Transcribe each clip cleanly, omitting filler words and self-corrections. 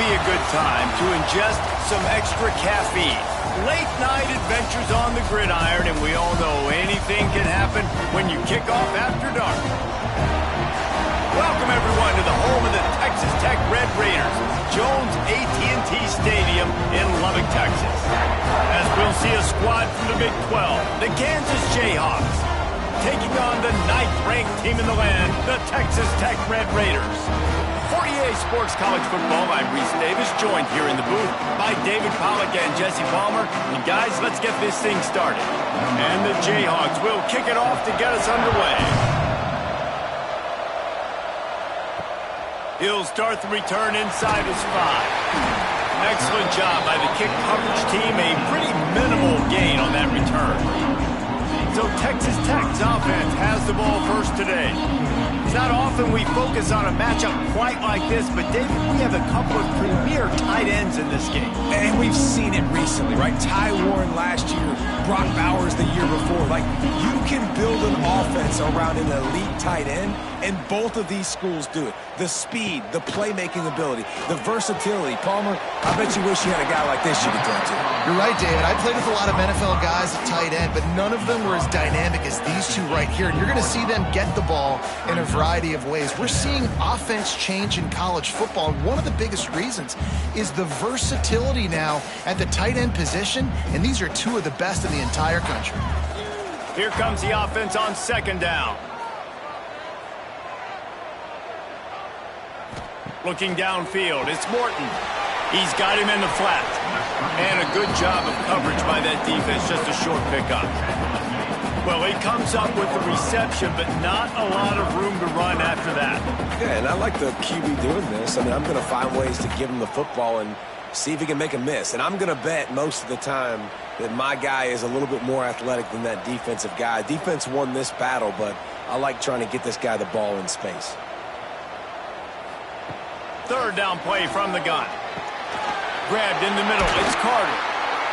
be a good time to ingest some extra caffeine. Late night adventures on the gridiron, and we all know anything can happen when you kick off after dark. Welcome everyone to the home of the Texas Tech Red Raiders, Jones AT&T Stadium in Lubbock, Texas. As we'll see a squad from the Big 12, the Kansas Jayhawks, taking on the 9th-ranked team in the land, the Texas Tech Red Raiders. 48 Sports College Football, I'm Reese Davis, joined here in the booth by David Pollack and Jesse Palmer. And guys, let's get this thing started. And the Jayhawks will kick it off to get us underway. He'll start the return inside his 5. Excellent job by the kick coverage team, a pretty minimal gain on that return. So Texas Tech's offense has the ball first today. It's not often we focus on a matchup quite like this, but David, we have a couple of premier tight ends in this game. And we've seen it recently, right? Ty Warren last year, Brock Bowers the year before. Like, you can build an offense around an elite tight end, and both of these schools do it. The speed, the playmaking ability, the versatility. Palmer, I bet you wish you had a guy like this you could turn to. You're right, David. I played with a lot of NFL guys at tight end, but none of them were as dynamic as these two right here. And you're going to see them get the ball in a variety of ways. We're seeing offense change in college football, and one of the biggest reasons is the versatility now at the tight end position, and these are two of the best in the entire country. Here comes the offense on 2nd down. Looking downfield, it's Morton. He's got him in the flat. And a good job of coverage by that defense, just a short pickup. Well, he comes up with the reception, but not a lot of room to run after that. Yeah, and I like the QB doing this. I mean, I'm going to find ways to give him the football and see if he can make a miss. And I'm going to bet most of the time that my guy is a little bit more athletic than that defensive guy. Defense won this battle, but I like trying to get this guy the ball in space. 3rd down play from the gun. Grabbed in the middle. It's Carter.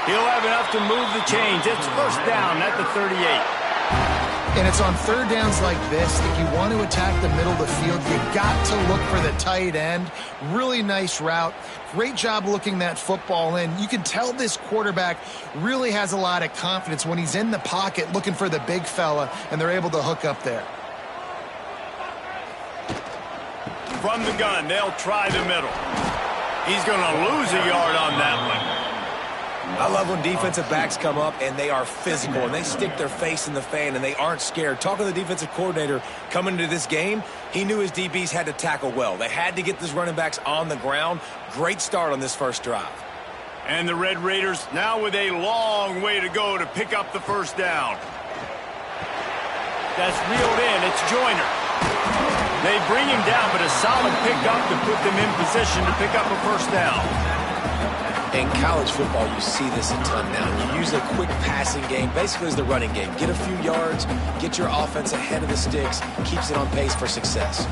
He'll have enough to move the chains. It's 1st down at the 38. And it's on 3rd downs like this. If you want to attack the middle of the field, you got to look for the tight end. Really nice route. Great job looking that football in. You can tell this quarterback really has a lot of confidence when he's in the pocket looking for the big fella, and they're able to hook up there. From the gun, they'll try the middle. He's going to lose a yard on that one. I love when defensive backs come up and they are physical and they stick their face in the fan and they aren't scared. Talking to the defensive coordinator coming into this game, he knew his DBs had to tackle well. They had to get these running backs on the ground. Great start on this first drive. And the Red Raiders now with a long way to go to pick up the 1st down. That's reeled in. It's Joyner. They bring him down, but a solid pickup to put them in position to pick up a 1st down. In college football, you see this a ton now. You use a quick passing game, basically as the running game. Get a few yards, get your offense ahead of the sticks, keeps it on pace for success.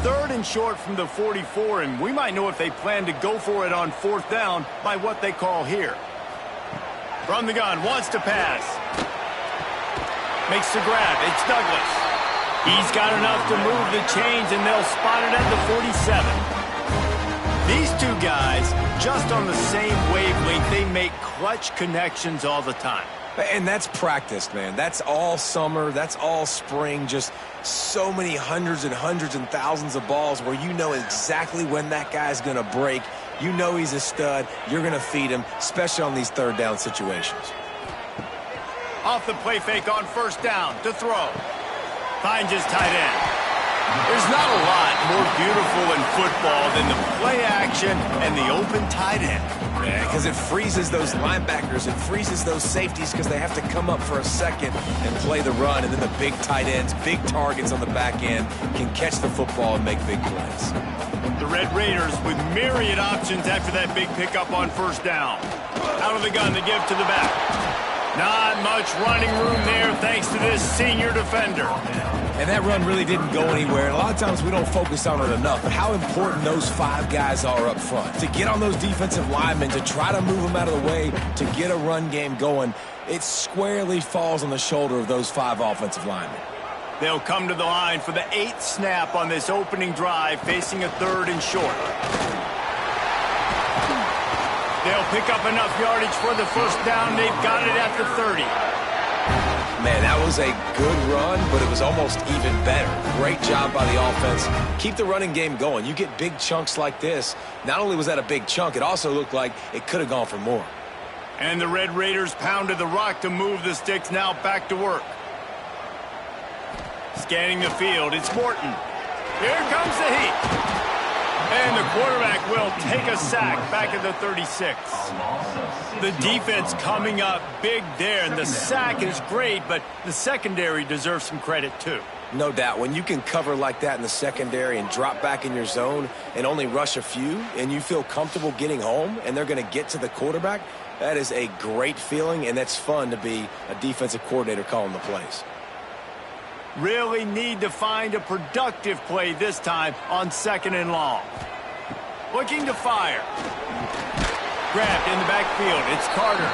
3rd and short from the 44, and we might know if they plan to go for it on 4th down by what they call here. From the gun, wants to pass. Makes the grab. It's Douglas. He's got enough to move the chains, and they'll spot it at the 47. These two guys, just on the same wavelength, they make clutch connections all the time. And that's practice, man. That's all summer. That's all spring. Just so many hundreds and thousands of balls where you know exactly when that guy's going to break. You know he's a stud. You're going to feed him, especially on these 3rd down situations. Off the play fake on 1st down to throw. Finds his tight end. There's not a lot more beautiful in football than the play action and the open tight end. Yeah, because it freezes those linebackers. It freezes those safeties because they have to come up for a second and play the run. And then the big tight ends, big targets on the back end can catch the football and make big plays. The Red Raiders with myriad options after that big pickup on 1st down. Out of the gun to give to the back. Not much running room there thanks to this senior defender. And that run really didn't go anywhere. And a lot of times we don't focus on it enough. But how important those 5 guys are up front. To get on those defensive linemen, to try to move them out of the way, to get a run game going, it squarely falls on the shoulder of those 5 offensive linemen. They'll come to the line for the 8th snap on this opening drive, facing a 3rd and short. They'll pick up enough yardage for the first down. They've got it at the 30. Man, that was a good run, but it was almost even better. Great job by the offense. Keep the running game going. You get big chunks like this. Not only was that a big chunk, it also looked like it could have gone for more. And the Red Raiders pounded the rock to move the sticks. Now back to work. Scanning the field, it's Morton. Here comes the heat. And the quarterback will take a sack back at the 36. The defense coming up big there, and the sack is great, but the secondary deserves some credit too. No doubt. When you can cover like that in the secondary and drop back in your zone and only rush a few, and you feel comfortable getting home, and they're going to get to the quarterback, that is a great feeling, and that's fun to be a defensive coordinator calling the plays. Really need to find a productive play this time on 2nd and long. Looking to fire. Grabbed in the backfield. It's Carter.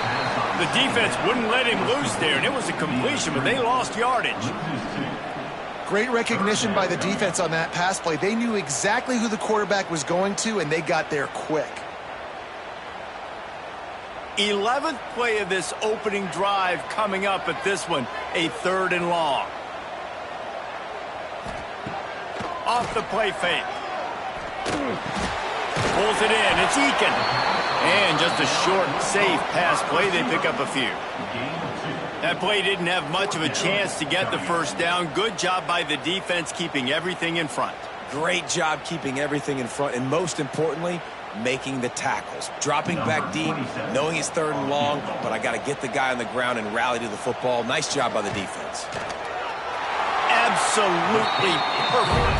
The defense wouldn't let him loose there, and it was a completion, but they lost yardage. Great recognition by the defense on that pass play. They knew exactly who the quarterback was going to, and they got there quick. 11th play of this opening drive coming up at this one, a 3rd and long. Off the play fake. Pulls it in. It's Eakin. And just a short, safe pass play. They pick up a few. That play didn't have much of a chance to get the first down. Good job by the defense keeping everything in front. Great job keeping everything in front, and most importantly, making the tackles. Dropping back deep, knowing it's 3rd and long, but I got to get the guy on the ground and rally to the football. Nice job by the defense. Absolutely perfect.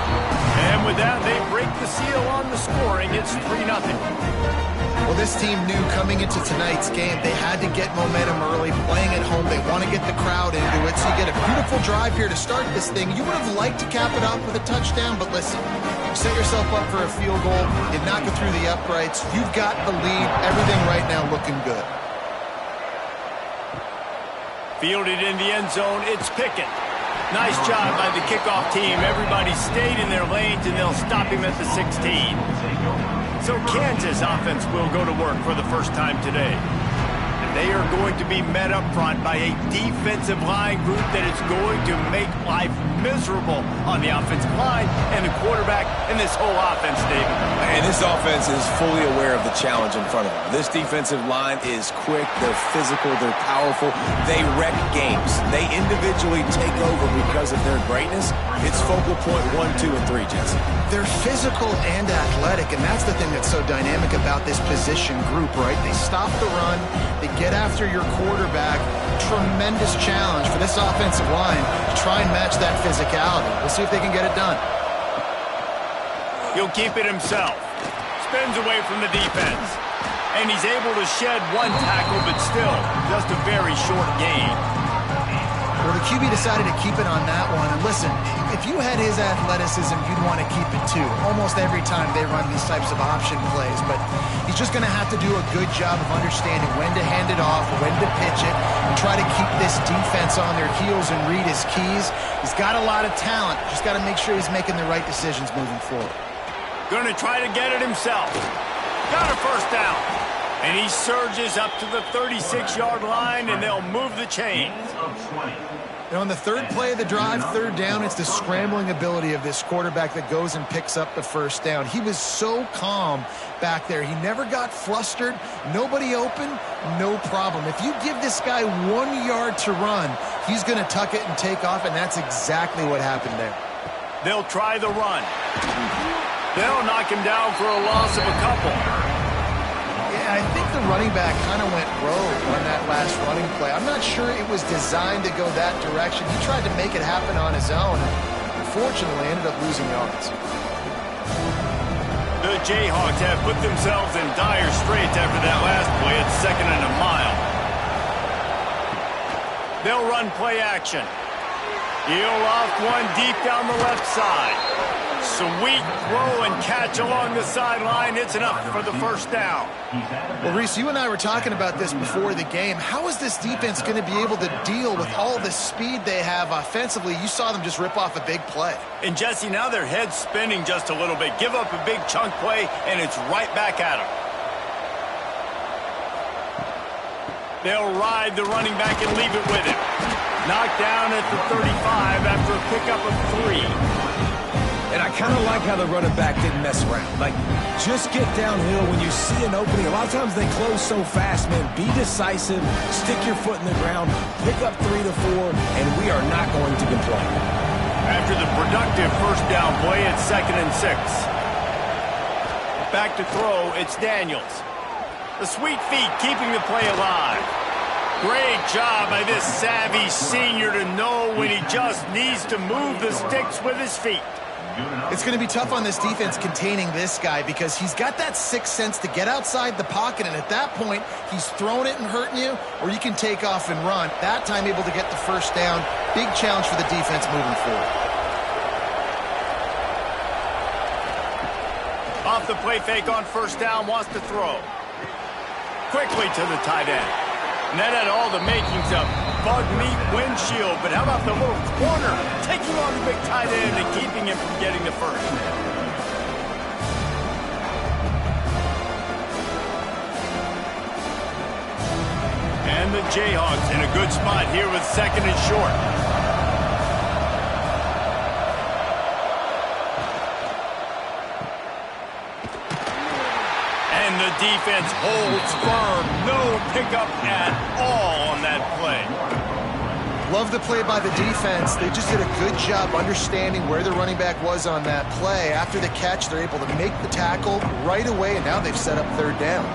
And with that, they break the seal on the scoring. It's 3-0. Well, this team knew coming into tonight's game they had to get momentum early, playing at home. They want to get the crowd into it, so you get a beautiful drive here to start this thing. You would have liked to cap it off with a touchdown, but listen, you set yourself up for a field goal, you knock it through the uprights, you've got the lead, everything right now looking good. Fielded in the end zone, it's Pickett. Nice job by the kickoff team. Everybody stayed in their lanes, and they'll stop him at the 16. So Kansas offense will go to work for the first time today. And they are going to be met up front by a defensive line group that is going to make life miserable on the offensive line and the quarterback and this whole offense, David. And this offense is fully aware of the challenge in front of them. This defensive line is quick, they're physical, they're powerful, they wreck games. They individually take over because of their greatness. It's focal point 1, 2, and 3, Jesse. They're physical and athletic, and that's the thing that's so dynamic about this position group, right? They stop the run, they get after your quarterback. Tremendous challenge for this offensive line to try and match that physicality. We'll see if they can get it done. He'll keep it himself. Spins away from the defense. And he's able to shed one tackle, but still just a very short gain. Well, the QB decided to keep it on that one. And listen, if you had his athleticism, you'd want to keep it too. Almost every time they run these types of option plays. But he's just going to have to do a good job of understanding when to hand it off, when to pitch it, and try to keep this defense on their heels and read his keys. He's got a lot of talent. Just got to make sure he's making the right decisions moving forward. Going to try to get it himself. Got a first down. And he surges up to the 36-yard line, and they'll move the chains. And on the 3rd play of the drive, 3rd down, it's the scrambling ability of this quarterback that goes and picks up the first down. He was so calm back there. He never got flustered. Nobody open, no problem. If you give this guy 1 yard to run, he's going to tuck it and take off, and that's exactly what happened there. They'll try the run. They'll knock him down for a loss of a couple. Yeah, I think the running back kind of went rogue on that last running play. I'm not sure it was designed to go that direction. He tried to make it happen on his own, and unfortunately ended up losing yards. The Jayhawks have put themselves in dire straits after that last play at 2nd and a mile. They'll run play action. He'll off one deep down the left side. Sweet throw and catch along the sideline. It's enough for the first down. Well, Reese, you and I were talking about this before the game. How is this defense going to be able to deal with all the speed they have offensively? You saw them just rip off a big play. And, Jesse, now their head's spinning just a little bit. Give up a big chunk play, and it's right back at them. They'll ride the running back and leave it with him. Knocked down at the 35 after a pickup of 3. And I kind of like how the running back didn't mess around. Like, just get downhill when you see an opening. A lot of times they close so fast, man. Be decisive, stick your foot in the ground, pick up 3 to 4, and we are not going to complain. After the productive first down play, it's 2nd and 6. Back to throw, it's Daniels. The sweet feet keeping the play alive. Great job by this savvy senior to know when he just needs to move the sticks with his feet. It's going to be tough on this defense containing this guy because he's got that sixth sense to get outside the pocket, and at that point, he's throwing it and hurting you, or you can take off and run. That time able to get the first down. Big challenge for the defense moving forward. Off the play fake on first down, wants to throw. Quickly to the tight end. And that had all the makings of bug meat windshield, but how about the little corner taking on the big tight end and keeping him from getting the first? And the Jayhawks in a good spot here with 2nd and short. And the defense holds firm. No pickup at all on that play. Love the play by the defense. They just did a good job understanding where the running back was on that play. After the catch, they're able to make the tackle right away, and now they've set up 3rd down.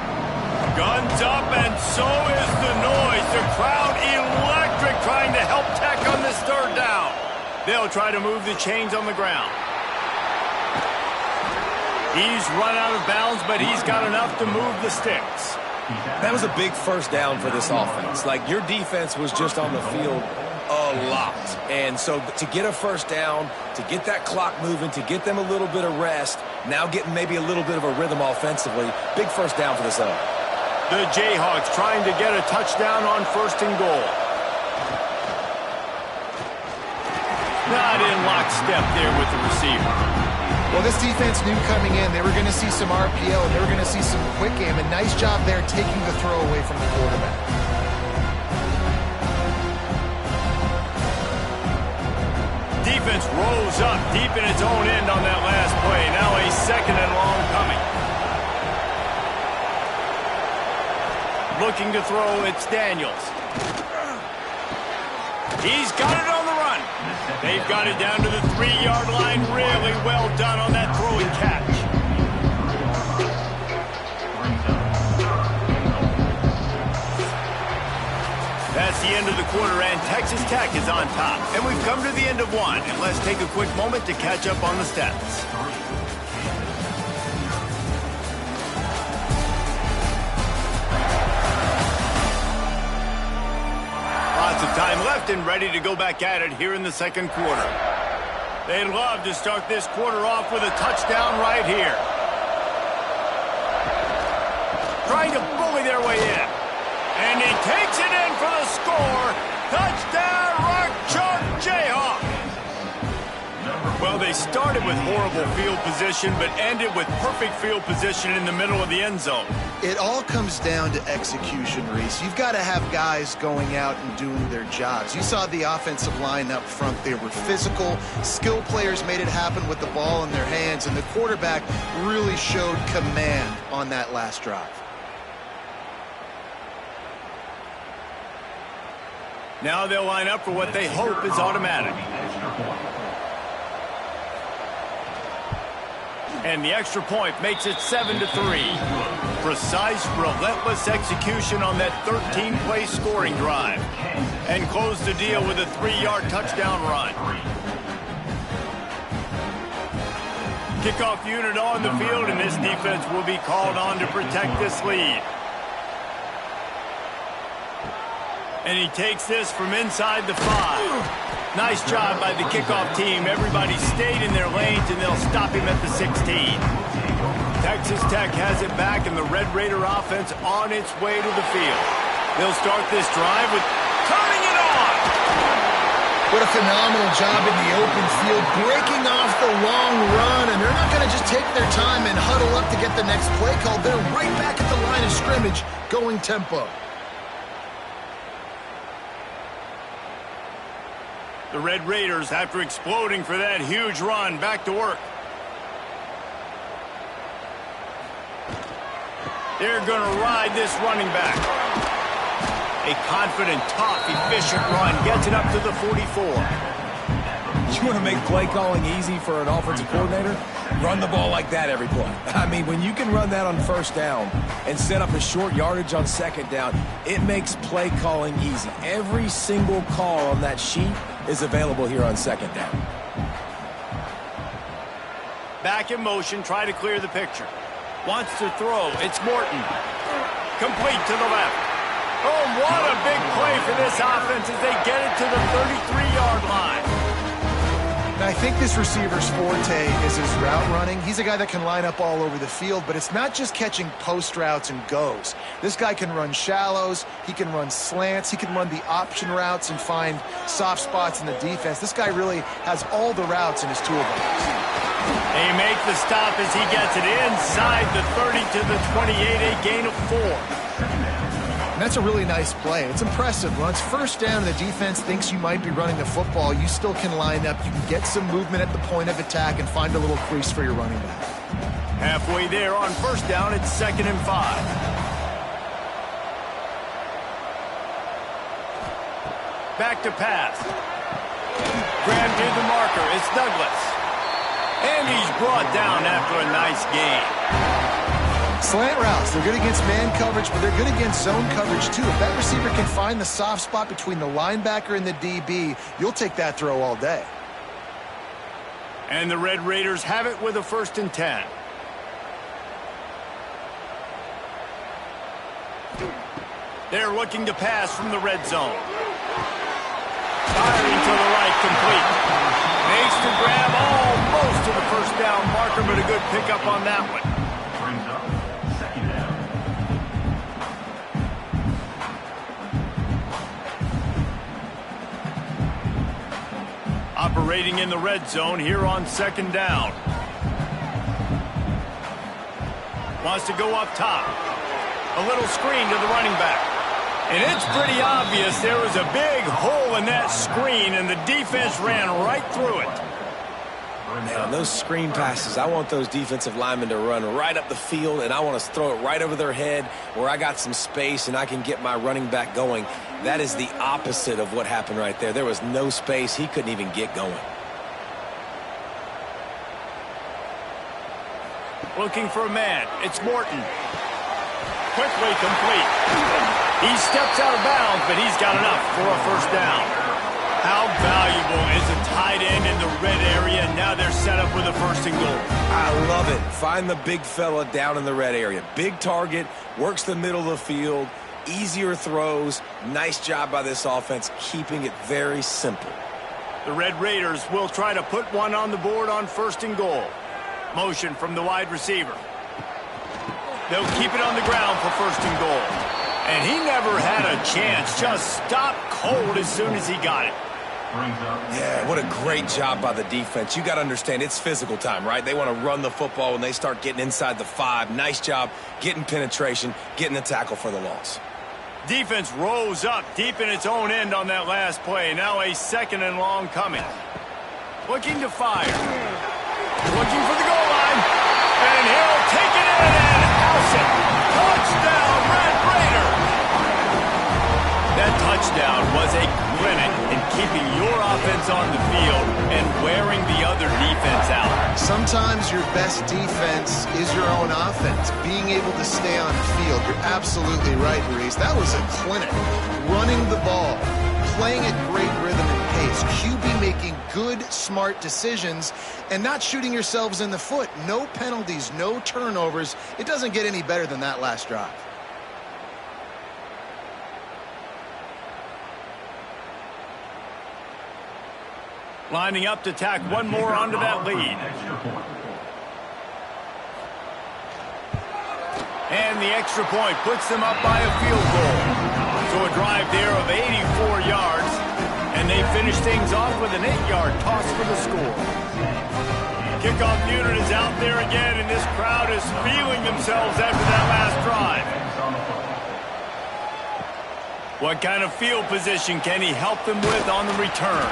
Guns up, and so is the noise. The crowd electric trying to help Tech on this 3rd down. They'll try to move the chains on the ground. He's run out of bounds, but he's got enough to move the sticks. That was a big first down for this offense. Like, your defense was just on the field a lot. And so to get a first down, to get that clock moving, to get them a little bit of rest, now getting maybe a little bit of a rhythm offensively, big first down for this up. The Jayhawks trying to get a touchdown on 1st and goal. Not in lockstep there with the receiver. Well, this defense knew coming in they were going to see some RPO and they were going to see some quick game. A nice job there taking the throw away from the quarterback. Defense rose up deep in its own end on that last play. Now a 2nd and long coming. Looking to throw, it's Daniels. He's got it on the run. They've got it down to the 3-yard line. Really well done on that throw and catch. That's the end of the quarter, and Texas Tech is on top. And we've come to the end of one. And let's take a quick moment to catch up on the stats. Lots of time left and ready to go back at it here in the 2nd quarter. They'd love to start this quarter off with a touchdown right here. Trying to bully their way in. And he takes it in for the score. Touchdown, Rock Chalk Jayhawks. Well, they started with horrible field position, but ended with perfect field position in the middle of the end zone. It all comes down to execution, Reese. You've got to have guys going out and doing their jobs. You saw the offensive line up front. They were physical. Skill players made it happen with the ball in their hands, and the quarterback really showed command on that last drive. Now they'll line up for what they hope is automatic. And the extra point makes it 7-3. Precise, relentless execution on that 13-play scoring drive. And close the deal with a 3-yard touchdown run. Kickoff unit on the field, and this defense will be called on to protect this lead. And he takes this from inside the 5. Nice job by the kickoff team. Everybody stayed in their lanes, and they'll stop him at the 16. Texas Tech has it back, and the Red Raider offense on its way to the field. They'll start this drive with turning it on. What a phenomenal job in the open field, breaking off the long run, and they're not going to just take their time and huddle up to get the next play called. They're right back at the line of scrimmage, going tempo. The Red Raiders, after exploding for that huge run, back to work. They're going to ride this running back. A confident, tough, efficient run gets it up to the 44. You want to make play calling easy for an offensive coordinator? Run the ball like that every play. I mean, when you can run that on first down and set up a short yardage on second down, it makes play calling easy. Every single call on that sheet is available here on second down. Back in motion, try to clear the picture. Wants to throw. It's Morton. Complete to the left. Oh, what a big play for this offense as they get it to the 33-yard line. Now, I think this receiver's forte is his route running. He's a guy that can line up all over the field, but it's not just catching post routes and goes. This guy can run shallows, he can run slants, he can run the option routes and find soft spots in the defense. This guy really has all the routes in his toolbox. They make the stop as he gets it inside the 30 to the 28, a gain of 4. And that's a really nice play. It's impressive. When it's first down and the defense thinks you might be running the football, you still can line up. You can get some movement at the point of attack and find a little crease for your running back. Halfway there on first down, it's 2nd and 5. Back to pass. Graham did the marker. It's Douglas. And he's brought down after a nice gain. Slant routes, they're good against man coverage, but they're good against zone coverage too. If that receiver can find the soft spot between the linebacker and the DB, you'll take that throw all day. And the Red Raiders have it with a 1st and 10. They're looking to pass from the red zone. Firing to the right, complete. Makes the grab almost to the first down marker, but a good pickup on that one. Brings up 2nd down. Operating in the red zone here on 2nd down. Wants to go up top. A little screen to the running back. And it's pretty obvious there was a big hole in that screen, and the defense ran right through it. Man, on those screen passes, I want those defensive linemen to run right up the field, and I want to throw it right over their head where I got some space and I can get my running back going. That is the opposite of what happened right there. There was no space. He couldn't even get going. Looking for a man. It's Morton. Quickly complete. He steps out of bounds, but he's got enough for a 1st down. How valuable is a tight end in the red area? Now they're set up with a 1st and goal. I love it. Find the big fella down in the red area. Big target, works the middle of the field, easier throws. Nice job by this offense, keeping it very simple. The Red Raiders will try to put one on the board on 1st and goal. Motion from the wide receiver. They'll keep it on the ground for 1st and goal. And he never had a chance. Just stopped cold as soon as he got it. Yeah, what a great job by the defense. You got to understand, it's physical time, right? They want to run the football when they start getting inside the 5. Nice job getting penetration, getting the tackle for the loss. Defense rose up deep in its own end on that last play. Now a 2nd and long coming. Looking to fire. Looking for the goal line. And he'll take it in and house it. Touchdown, Red Raiders. That touchdown was a clinic in keeping your offense on the field and wearing the other defense out. Sometimes your best defense is your own offense. Being able to stay on the field. You're absolutely right, Reese. That was a clinic. Running the ball, playing at great rhythm and pace. QB making good, smart decisions and not shooting yourselves in the foot. No penalties, no turnovers. It doesn't get any better than that last drive. Lining up to tack one more onto that lead. And the extra point puts them up by a field goal. So a drive there of 84 yards. And they finish things off with an 8-yard toss for the score. Kickoff unit is out there again, and this crowd is feeling themselves after that last drive. What kind of field position can he help them with on the return?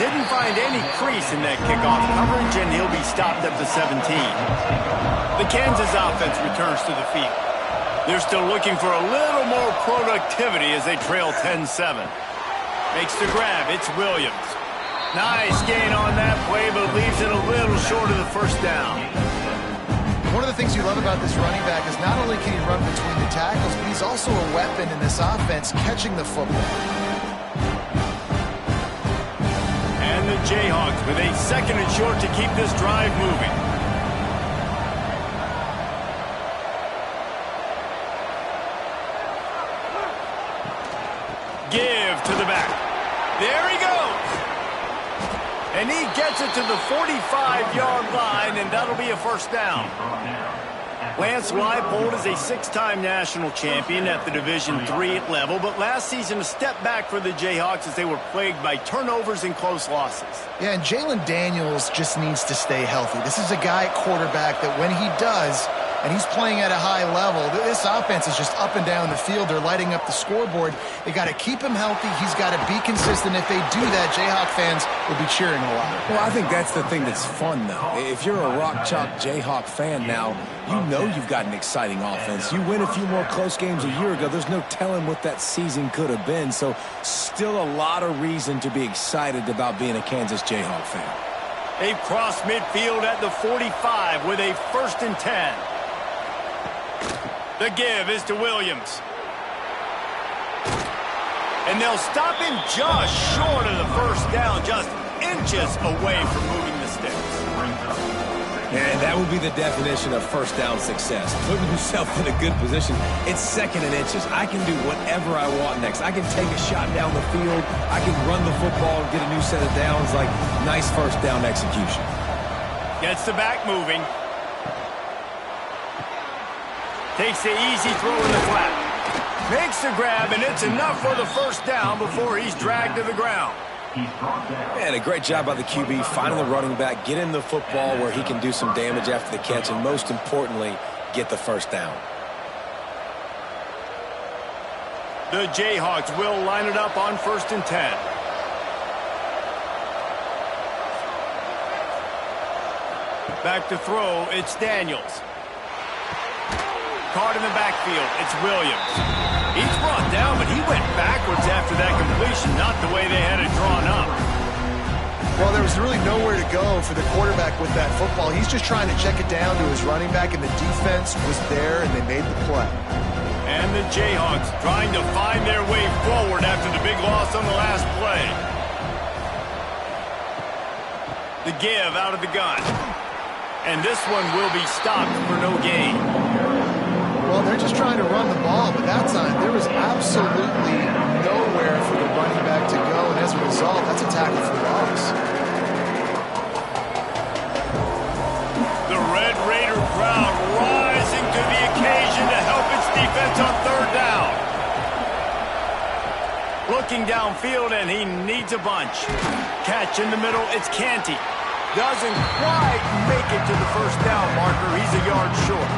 Didn't find any crease in that kickoff coverage, and he'll be stopped at the 17. The Kansas offense returns to the field. They're still looking for a little more productivity as they trail 10-7. Makes the grab. It's Williams. Nice gain on that play, but leaves it a little short of the first down. One of the things you love about this running back is not only can he run between the tackles, but he's also a weapon in this offense catching the football. And the Jayhawks with a second and short to keep this drive moving. Give to the back. There he goes. And he gets it to the 45-yard line, and that'll be a first down. Lance Leipold is a 6-time national champion at the Division III level, but last season a step back for the Jayhawks as they were plagued by turnovers and close losses. Yeah, and Jalen Daniels just needs to stay healthy. This is a guy at quarterback that when he does, and he's playing at a high level, this offense is just up and down the field. They're lighting up the scoreboard. They got to keep him healthy. He's got to be consistent. If they do that, Jayhawk fans will be cheering a lot. Well, I think that's the thing that's fun, though. If you're a rock chalk Jayhawk fan now, you know you've got an exciting offense. You win a few more close games a year ago. There's no telling what that season could have been. So still a lot of reason to be excited about being a Kansas Jayhawk fan. They've crossed midfield at the 45 with a 1st and 10. The give is to Williams. And they'll stop him just short of the first down, just inches away from moving the sticks. And that would be the definition of first down success. Putting yourself in a good position. It's 2nd and inches. I can do whatever I want next. I can take a shot down the field. I can run the football and get a new set of downs. Like, nice first down execution. Gets the back moving. Takes the easy throw in the flat. Makes the grab, and it's enough for the first down before he's dragged to the ground. And a great job by the QB, finding the running back, get him the football where he can do some damage after the catch, and most importantly, get the first down. The Jayhawks will line it up on 1st and 10. Back to throw, it's Daniels. Caught in the backfield, it's Williams. He's brought down, but he went backwards after that completion, not the way they had it drawn up. Well, there was really nowhere to go for the quarterback with that football. He's just trying to check it down to his running back, and the defense was there, and they made the play. And the Jayhawks trying to find their way forward after the big loss on the last play. The give out of the gun. And this one will be stopped for no gain. Well, they're just trying to run the ball, but that time there was absolutely nowhere for the running back to go, and as a result, that's a tackle for loss. The Red Raider crowd rising to the occasion to help its defense on 3rd down. Looking downfield, and he needs a bunch. Catch in the middle, it's Canty. Doesn't quite make it to the first down marker. He's a yard short.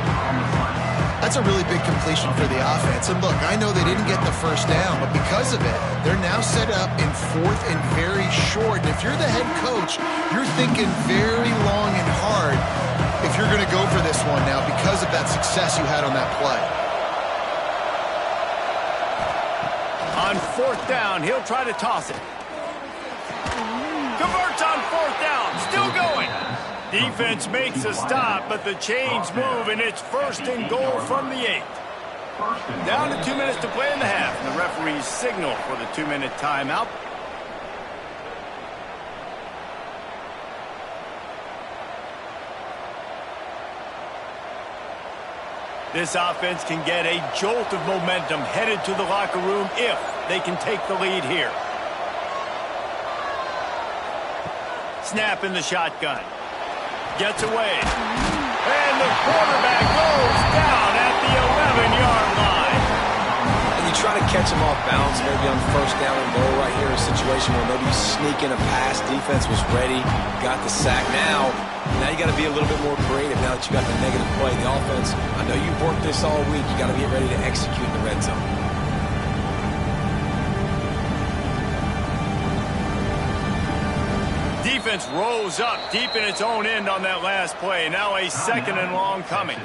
That's a really big completion for the offense. And look, I know they didn't get the first down, but because of it, they're now set up in 4th and very short. And if you're the head coach, you're thinking very long and hard if you're going to go for this one now because of that success you had on that play. On 4th down, he'll try to toss it. Converts on 4th down, still going. Defense makes a stop, but the chains move, and it's 1st and goal from the 8. Down to 2 minutes to play in the half. The referees signal for the 2-minute timeout. This offense can get a jolt of momentum headed to the locker room if they can take the lead here. Snap in the shotgun. Gets away. And the quarterback goes down at the 11-yard line. And you try to catch him off balance, maybe on 1st down and goal right here, a situation where maybe you sneak in a pass. Defense was ready, got the sack. Now you got to be a little bit more creative now that you got the negative play. The offense, I know you've worked this all week. You got to get ready to execute in the red zone. defense rose up deep in its own end on that last play. Now a second and long coming.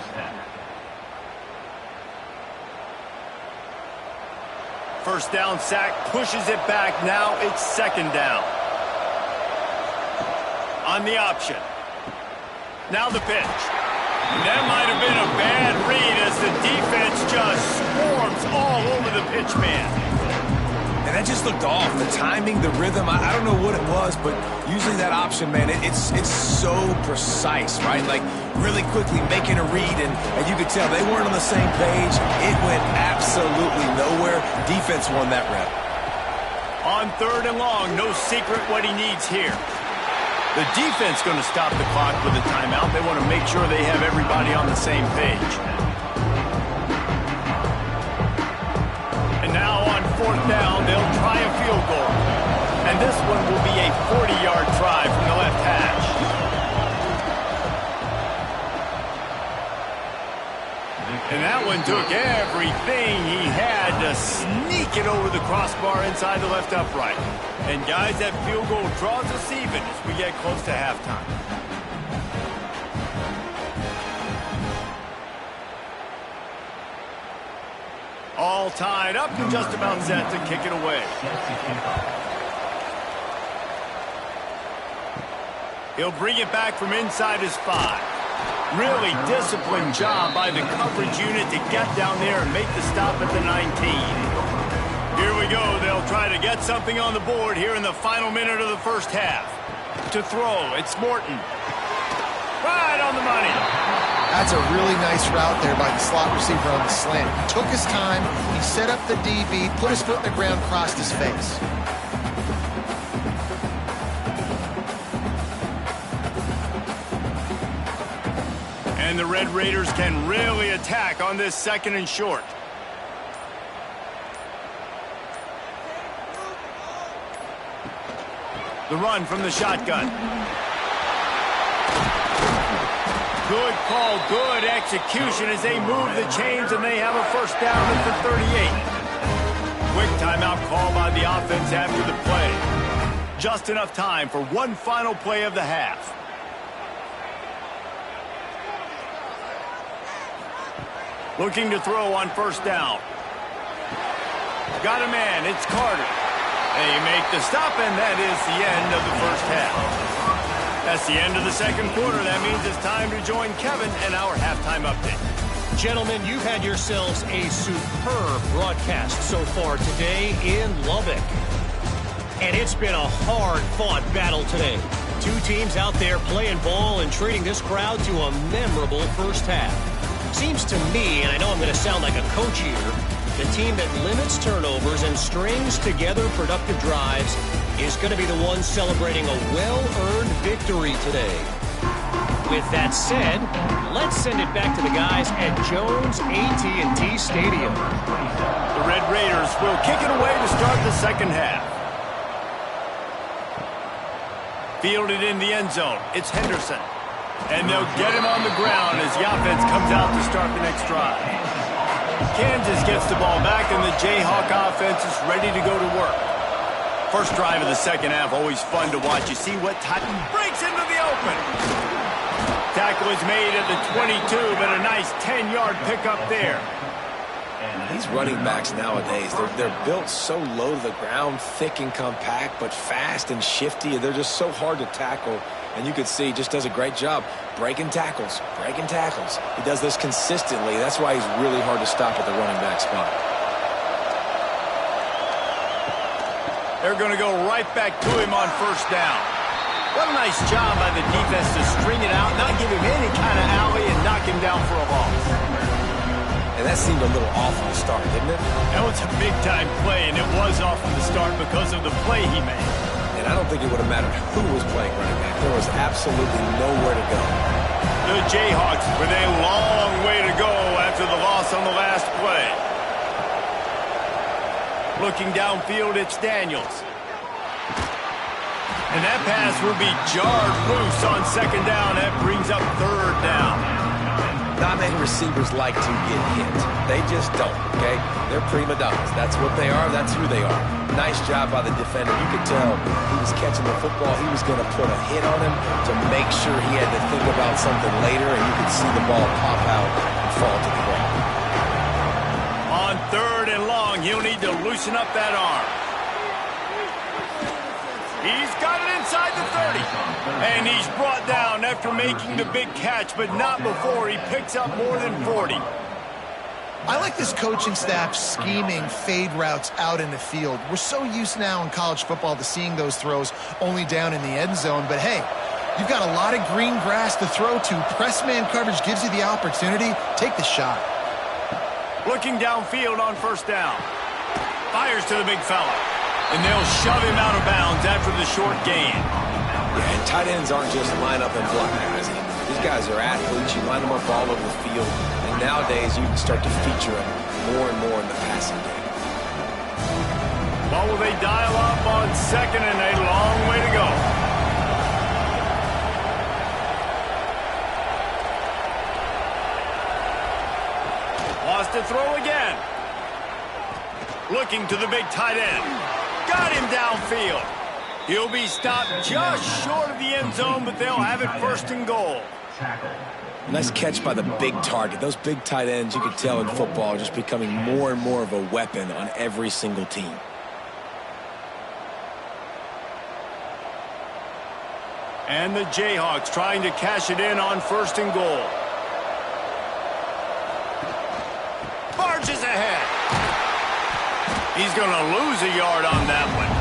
First down sack, pushes it back. Now it's second down. On the option. Now the pitch. That might have been a bad read as the defense just swarms all over the pitch man. And that just looked off. The timing, the rhythm, I don't know what it was, but usually that option, man, it's so precise, right? Like really quickly making a read, and you could tell they weren't on the same page. It went absolutely nowhere. Defense won that rep. On third and long, no secret what he needs here. The defense going to stop the clock with a timeout. They want to make sure they have everybody on the same page. And now on fourth down, they'll try a field goal. And this one will be a 40-yard try from the left hash. And that one took everything he had to sneak it over the crossbar inside the left upright. And guys, that field goal draws us even as we get close to halftime. All tied up and just about set to kick it away. He'll bring it back from inside his 5. Really disciplined job by the coverage unit to get down there and make the stop at the 19. Here we go. They'll try to get something on the board here in the final minute of the first half. To throw, it's Morton. Right on the money. That's a really nice route there by the slot receiver on the slant. He took his time, he set up the DB, put his foot in the ground, crossed his face. And the Red Raiders can really attack on this second and short. The run from the shotgun. Good call, good execution as they move the chains and they have a first down at the 38. Quick timeout call by the offense after the play. Just enough time for one final play of the half. Looking to throw on first down. Got a man, it's Carter. They make the stop, and that is the end of the first half. That's the end of the second quarter. That means it's time to join Kevin and our halftime update. Gentlemen, you've had yourselves a superb broadcast so far today in Lubbock. And it's been a hard-fought battle today. Two teams out there playing ball and treating this crowd to a memorable first half. Seems to me, and I know I'm going to sound like a coach here, the team that limits turnovers and strings together productive drives is going to be the one celebrating a well-earned victory today. With that said, let's send it back to the guys at Jones AT&T Stadium. The Red Raiders will kick it away to start the second half. Fielded in the end zone, it's Henderson. And they'll get him on the ground as the offense comes out to start the next drive. Kansas gets the ball back, and the Jayhawk offense is ready to go to work. First drive of the second half, always fun to watch. You see what Titan breaks into the open. Tackle is made at the 22, but a nice 10-yard pickup there. These running backs nowadays, they're built so low to the ground, thick and compact, but fast and shifty. They're just so hard to tackle. And you can see he just does a great job breaking tackles, breaking tackles. He does this consistently. That's why he's really hard to stop at the running back spot. They're going to go right back to him on first down. What a nice job by the defense to string it out, not give him any kind of alley, and knock him down for a loss. And that seemed a little off from the start, didn't it? That was a big-time play, and it was off from the start because of the play he made. And I don't think it would have mattered who was playing running back. There was absolutely nowhere to go. The Jayhawks with a long way to go after the loss on the last play. Looking downfield, it's Daniels. And that pass will be jarred loose on second down. That brings up third down. Not many receivers like to get hit. They just don't, okay? They're prima donnas. That's what they are. That's who they are. Nice job by the defender. You could tell he was catching the football. He was going to put a hit on him to make sure he had to think about something later, and you could see the ball pop out and fall to the ground. On 3rd and long, he'll need to loosen up that arm. He's got it inside the 30. And he's brought down after making the big catch, but not before he picks up more than 40. I like this coaching staff scheming fade routes out in the field. We're so used now in college football to seeing those throws only down in the end zone. But hey, you've got a lot of green grass to throw to. Press man coverage gives you the opportunity. Take the shot. Looking downfield on 1st down. Fires to the big fella. And they'll shove him out of bounds after the short gain. Yeah, and tight ends aren't just line up and block guys. These guys are athletes. You line them up all over the field. And nowadays, you can start to feature them more and more in the passing game. Well, will they dial up on 2nd and a long way to go? Lost to throw again. Looking to the big tight end. Got him downfield. He'll be stopped just short of the end zone, but they'll have it 1st and goal. Nice catch by the big target. Those big tight ends, you could tell in football, are just becoming more and more of a weapon on every single team. And the Jayhawks trying to cash it in on 1st and goal. Barges ahead. He's going to lose a yard on that one.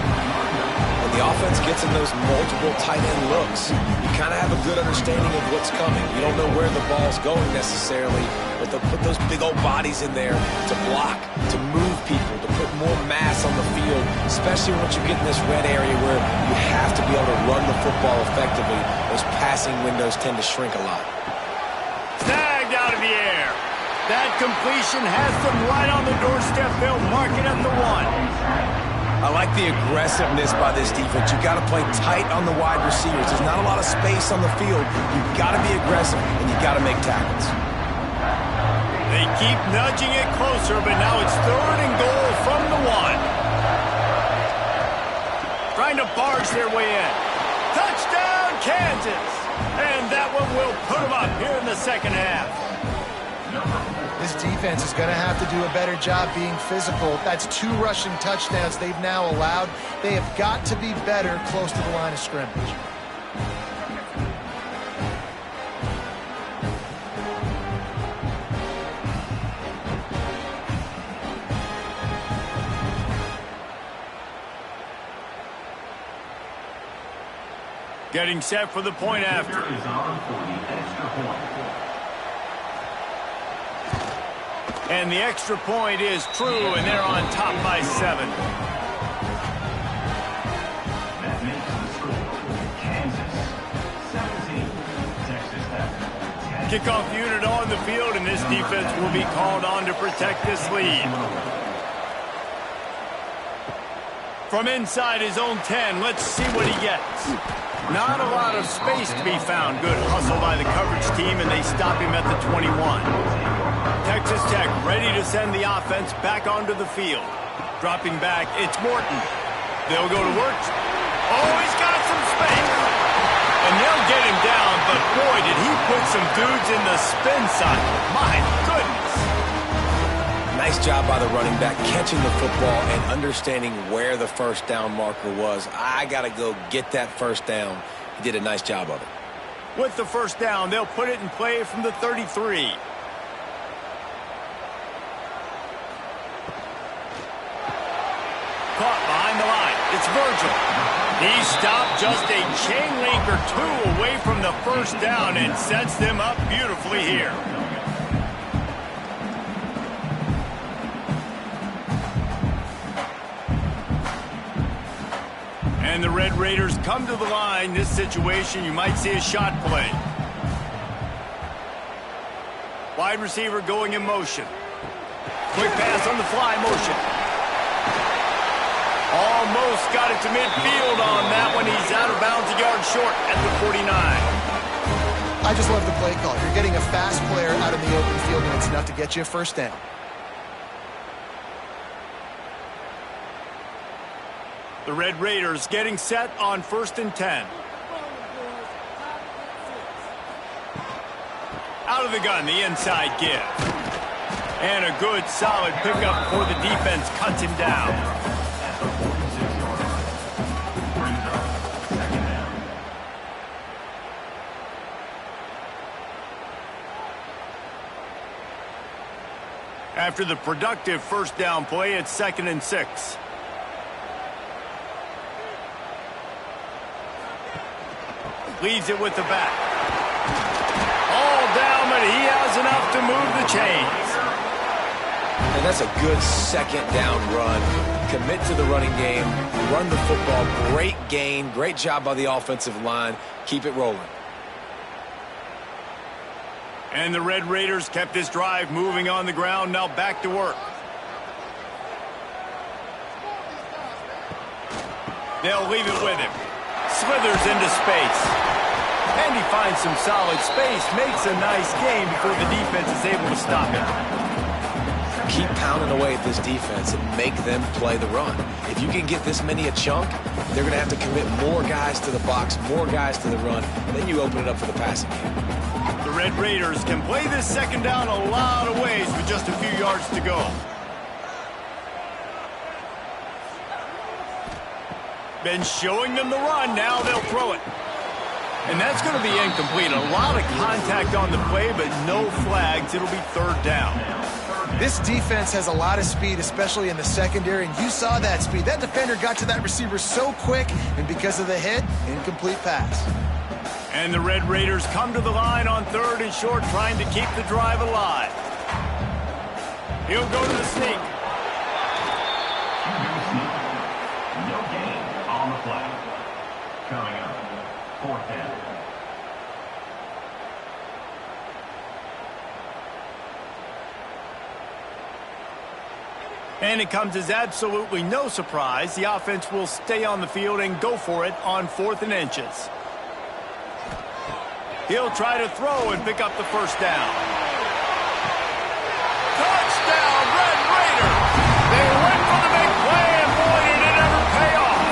When the offense gets in those multiple tight end looks, you kind of have a good understanding of what's coming. You don't know where the ball's going necessarily, but they'll put those big old bodies in there to block, to move people, to put more mass on the field, especially once you get in this red area where you have to be able to run the football effectively. Those passing windows tend to shrink a lot. Snagged out of the air. That completion has them right on the doorstep. They'll mark it at the 1. I like the aggressiveness by this defense. You got to play tight on the wide receivers. There's not a lot of space on the field. You got to be aggressive, and you got to make tackles. They keep nudging it closer, but now it's 3rd and goal from the 1. Trying to barge their way in. Touchdown, Kansas! And that one will put them up here in the 2nd half. This defense is going to have to do a better job being physical. That's 2 rushing touchdowns they've now allowed. They have got to be better close to the line of scrimmage. Getting set for the point after. Is on for the extra point. And the extra point is true, and they're on top by 7. That makes the score Kansas 17, Texas Tech 10. Kickoff unit on the field, and this defense will be called on to protect this lead. From inside his own 10, let's see what he gets. Not a lot of space to be found. Good hustle by the coverage team, and they stop him at the 21. Texas Tech ready to send the offense back onto the field. Dropping back, it's Morton. They'll go to work. Oh, he's got some space. And they'll get him down, but boy, did he put some dudes in the spin cycle. My goodness. Nice job by the running back, catching the football and understanding where the 1st down marker was. I got to go get that 1st down. He did a nice job of it. With the 1st down, they'll put it in play from the 33. Caught behind the line. It's Virgil. He stopped just a chain link or 2 away from the 1st down and sets them up beautifully here. And the Red Raiders come to the line. This situation, you might see a shot play. Wide receiver going in motion. Quick pass on the fly motion. Almost got it to midfield on that one. He's out of bounds a yard short at the 49. I just love the play call. You're getting a fast player out in the open field, and it's enough to get you a first down. The Red Raiders getting set on 1st and 10. Out of the gun, the inside give. And a good, solid pickup before the defense cuts him down. After the productive first down play, it's 2nd and 6. Leads it with the back. All down, but he has enough to move the chains. And that's a good second down run. Commit to the running game, run the football, great gain, great job by the offensive line. Keep it rolling. And the Red Raiders kept this drive moving on the ground, now back to work. They'll leave it with him. Slithers into space. And he finds some solid space, makes a nice game before the defense is able to stop him. Keep pounding away at this defense and make them play the run. If you can get this many a chunk, they're going to have to commit more guys to the box, more guys to the run, and then you open it up for the passing game. The Red Raiders can play this second down a lot of ways with just a few yards to go. Been showing them the run, now they'll throw it. And that's going to be incomplete. A lot of contact on the play, but no flags. It'll be 3rd down. This defense has a lot of speed, especially in the secondary, and you saw that speed. That defender got to that receiver so quick, and because of the hit, incomplete pass. And the Red Raiders come to the line on 3rd and short, trying to keep the drive alive. He'll go to the sneak. No gain on the play. Coming up, 4th down. And it comes as absolutely no surprise. The offense will stay on the field and go for it on 4th and inches. He'll try to throw and pick up the first down. Touchdown, Red Raiders! They went for the big play, and boy, did it ever pay off.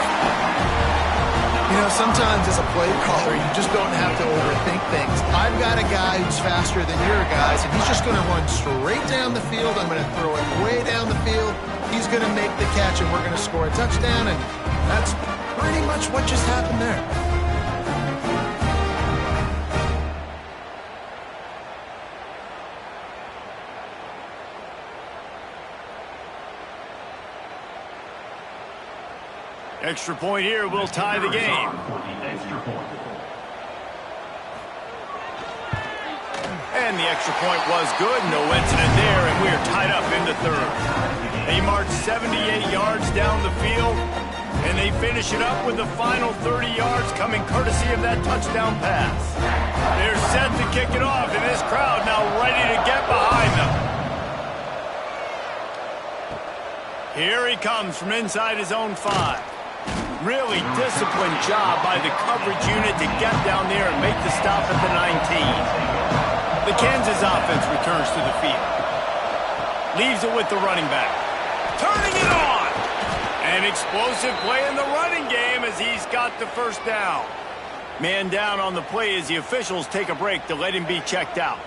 You know, sometimes as a play caller, you just don't have to overthink things. I've got a guy who's faster than your guys, and he's just going to run straight down the field. I'm going to throw it way down the field. He's going to make the catch, and we're going to score a touchdown, and that's pretty much what just happened there. Extra point here will tie the game. And the extra point was good. No incident there, and we are tied up in the 3rd. They march 78 yards down the field, and they finish it up with the final 30 yards coming courtesy of that touchdown pass. They're set to kick it off, and this crowd now ready to get behind them. Here he comes from inside his own 5. Really disciplined job by the coverage unit to get down there and make the stop at the 19. The Kansas offense returns to the field. Leaves it with the running back. Turning it on! An explosive play in the running game as he's got the first down. Man down on the play as the officials take a break to let him be checked out.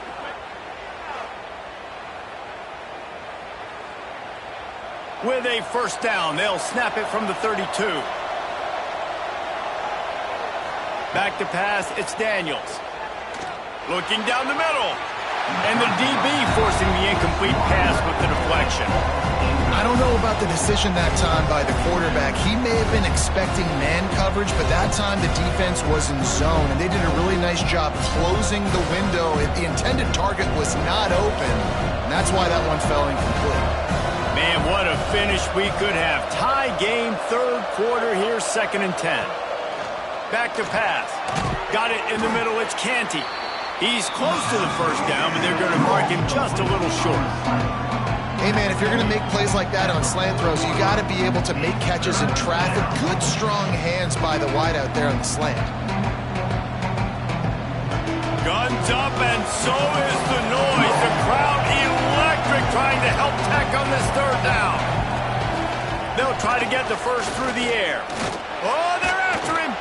With a first down, they'll snap it from the 32. Back to pass, it's Daniels. Looking down the middle. And the DB forcing the incomplete pass with the deflection. I don't know about the decision that time by the quarterback. He may have been expecting man coverage, but that time the defense was in zone, and they did a really nice job closing the window. The intended target was not open, and that's why that one fell incomplete. Man, what a finish we could have. Tie game, 3rd quarter here, 2nd and 10. Back to pass. Got it in the middle, it's Canty. He's close to the first down, but they're going to mark him just a little short. Hey, man, if you're going to make plays like that on slant throws, you got to be able to make catches in traffic. Good, strong hands by the wide out there on the slant. Guns up, and so is the noise. The crowd electric trying to help Tech on this third down. They'll try to get the first through the air. Oh, they're after him.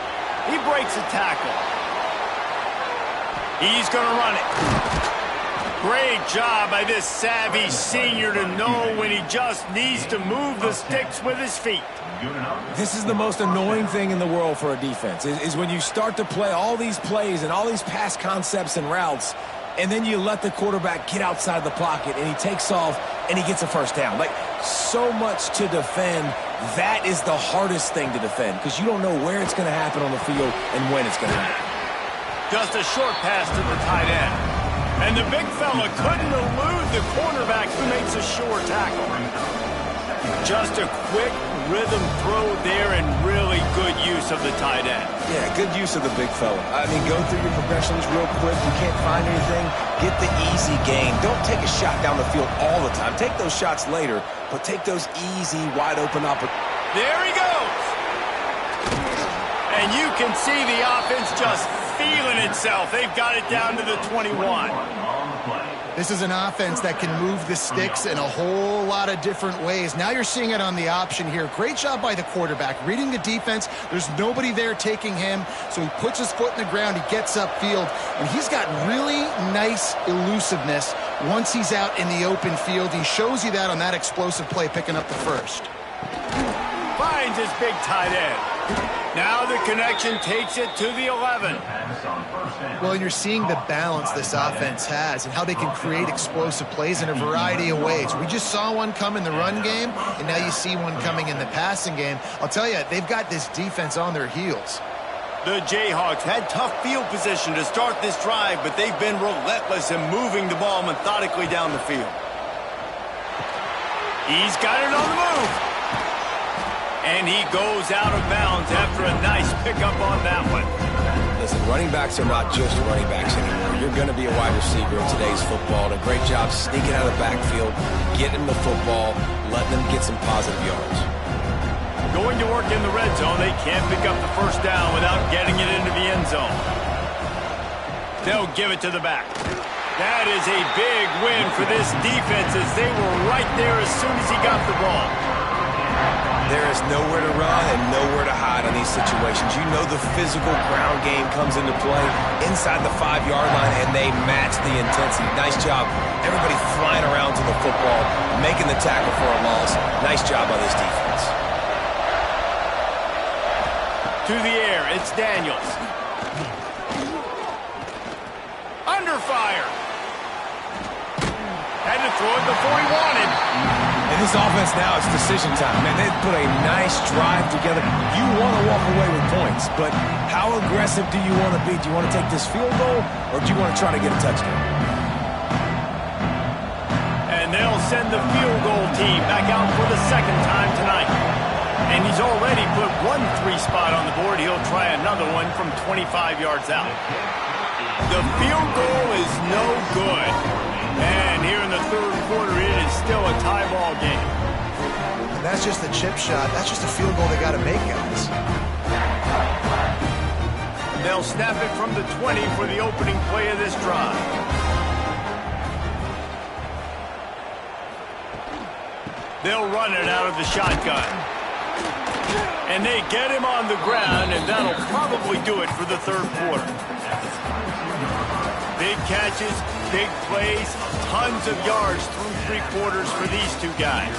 He breaks a tackle. He's going to run it. Great job by this savvy senior to know when he just needs to move the sticks with his feet. This is the most annoying thing in the world for a defense, is when you start to play all these plays and all these pass concepts and routes, and then you let the quarterback get outside the pocket, and he takes off, and he gets a first down. Like, so much to defend. That is the hardest thing to defend, because you don't know where it's going to happen on the field and when it's going to happen. Just a short pass to the tight end. And the big fella couldn't elude the cornerback who makes a sure tackle. Just a quick rhythm throw there and really good use of the tight end. Yeah, good use of the big fella. I mean, go through your progressions real quick. You can't find anything. Get the easy gain. Don't take a shot down the field all the time. Take those shots later, but take those easy, wide-open opportunities. There he goes. And you can see the offense just feeling itself. They've got it down to the 21. This is an offense that can move the sticks in a whole lot of different ways. Now you're seeing it on the option here. Great job by the quarterback. Reading the defense, there's nobody there taking him, so he puts his foot in the ground, he gets upfield, and he's got really nice elusiveness once he's out in the open field. He shows you that on that explosive play, picking up the first. Finds his big tight end. Now the connection takes it to the 11. Well, and you're seeing the balance this offense has and how they can create explosive plays in a variety of ways. We just saw one come in the run game, and now you see one coming in the passing game. I'll tell you, they've got this defense on their heels. The Jayhawks had tough field position to start this drive, but they've been relentless in moving the ball methodically down the field. He's got it on the move. And he goes out of bounds after a nice pickup on that one. Listen, running backs are not just running backs anymore. You're going to be a wide receiver in today's football. And a great job sneaking out of the backfield, getting the football, letting them get some positive yards. Going to work in the red zone, they can't pick up the first down without getting it into the end zone. They'll give it to the back. That is a big win for this defense as they were right there as soon as he got the ball. There is nowhere to run and nowhere to hide on these situations. You know the physical ground game comes into play inside the 5-yard line, and they match the intensity. Nice job. Everybody flying around to the football, making the tackle for a loss. Nice job by this defense. To the air, it's Daniels. Under fire. Had to throw it before he wanted. And this offense now, it's decision time. Man, they put a nice drive together. You want to walk away with points, but how aggressive do you want to be? Do you want to take this field goal, or do you want to try to get a touchdown? And they'll send the field goal team back out for the second time tonight. And he's already put 1 3 spot on the board. He'll try another one from 25 yards out. The field goal is no good. And here in the third quarter, it is still a tie ball game. And that's just a chip shot. That's just a field goal they got to make, guys. They'll snap it from the 20 for the opening play of this drive. They'll run it out of the shotgun. And they get him on the ground, and that'll probably do it for the third quarter. Big catches, big plays, tons of yards through 3 quarters for these two guys.